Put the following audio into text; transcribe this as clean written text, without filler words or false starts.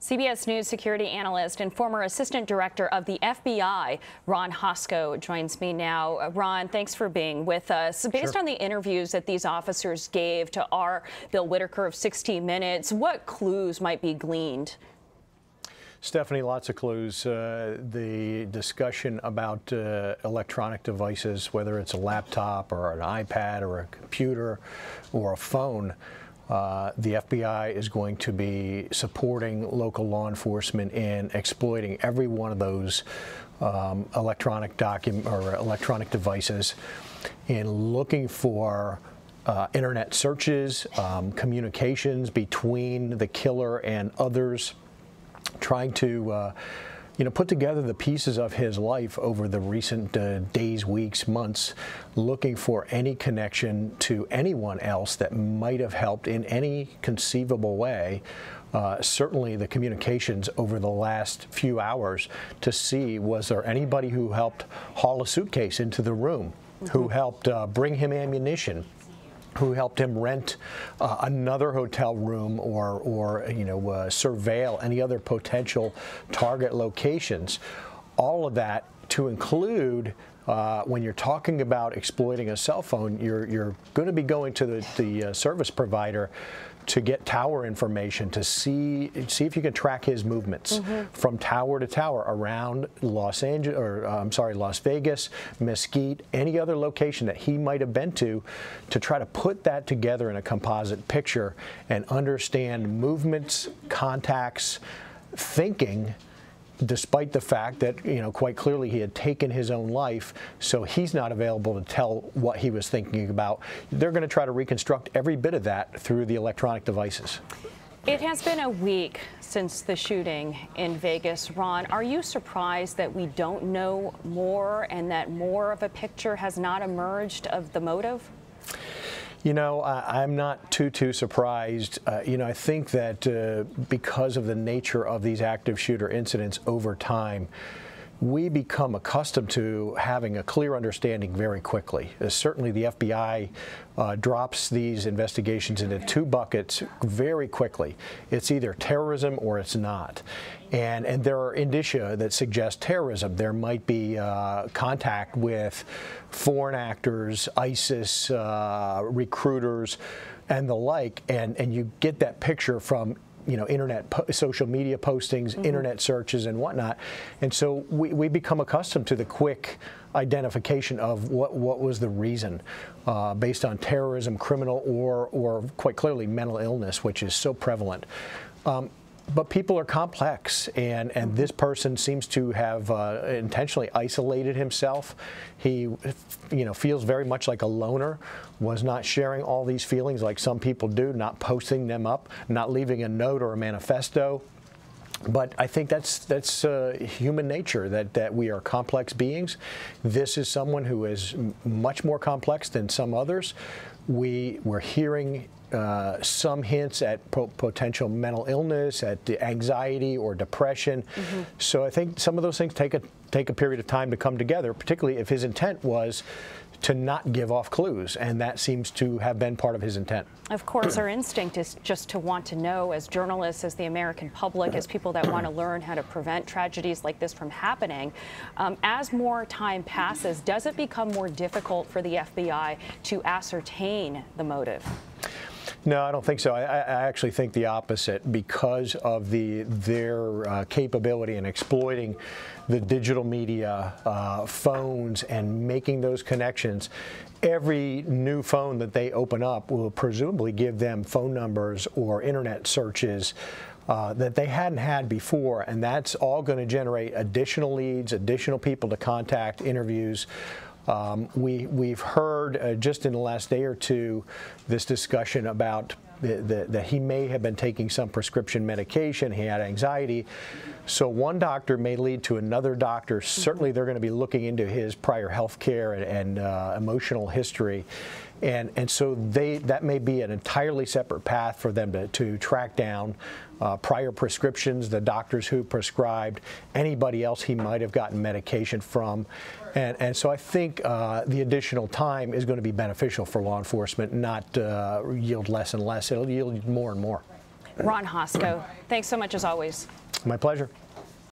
CBS News security analyst and former assistant director of the FBI, Ron Hosko, joins me now. Ron, thanks for being with us. Based on the interviews that these officers gave to our Bill Whitaker of 60 Minutes, what clues might be gleaned? Stephanie, lots of clues. The discussion about electronic devices, whether it's a laptop or an iPad or a computer or a phone, the FBI is going to be supporting local law enforcement in exploiting every one of those electronic devices in looking for internet searches, communications between the killer and others, trying to put together the pieces of his life over the recent days, weeks, months, looking for any connection to anyone else that might have helped in any conceivable way. Certainly the communications over the last few hours to see, was there anybody who helped haul a suitcase into the room, who helped bring him ammunition, who helped him rent another hotel room or surveil any other potential target locations. All of that to include when you're talking about exploiting a cell phone, you're going to be going to the service provider to get tower information to see if you can track his movements from tower to tower around Las Vegas, Mesquite, any other location that he might have been to try to put that together in a composite picture and understand movements, contacts, thinking, despite the fact that, quite clearly he had taken his own life, so he's not available to tell what he was thinking about. They're going to try to reconstruct every bit of that through the electronic devices. It has been a week since the shooting in Vegas. Ron, are you surprised that we don't know more and that more of a picture has not emerged of the motive? I'm not too surprised. I think that because of the nature of these active shooter incidents over time, we become accustomed to having a clear understanding very quickly. Certainly the FBI drops these investigations into two buckets very quickly. It's either terrorism or it's not. And there are indicia that suggest terrorism. There might be contact with foreign actors, ISIS, recruiters, and the like, and you get that picture from internet, social media postings, internet searches and whatnot. And so we become accustomed to the quick identification of what was the reason based on terrorism, criminal, or quite clearly mental illness, which is so prevalent. But people are complex, and this person seems to have intentionally isolated himself. He, feels very much like a loner, was not sharing all these feelings like some people do, not posting them up, not leaving a note or a manifesto. But I think that's human nature, that we are complex beings. This is someone who is much more complex than some others. We're hearing some hints at potential mental illness, at anxiety or depression. So I think some of those things take a period of time to come together, particularly if his intent was to not give off clues, and that seems to have been part of his intent. Of course, our instinct is just to want to know, as journalists, as the American public, as people that want to learn how to prevent tragedies like this from happening. As more time passes, does it become more difficult for the FBI to ascertain the motive? No, I don't think so. I actually think the opposite, because of their capability in exploiting the digital media, phones, and making those connections. Every new phone that they open up will presumably give them phone numbers or internet searches that they hadn't had before, and that's all going to generate additional leads, additional people to contact, interviews. We've heard just in the last day or two this discussion about that he may have been taking some prescription medication, he had anxiety. So one doctor may lead to another doctor. Certainly they're going to be looking into his prior health care and emotional history. And so that may be an entirely separate path for them to track down prior prescriptions, the doctors who prescribed, anybody else he might have gotten medication from. And so I think the additional time is going to be beneficial for law enforcement, not yield less and less. It'll yield more and more. Ron Hosko, thanks so much as always. My pleasure.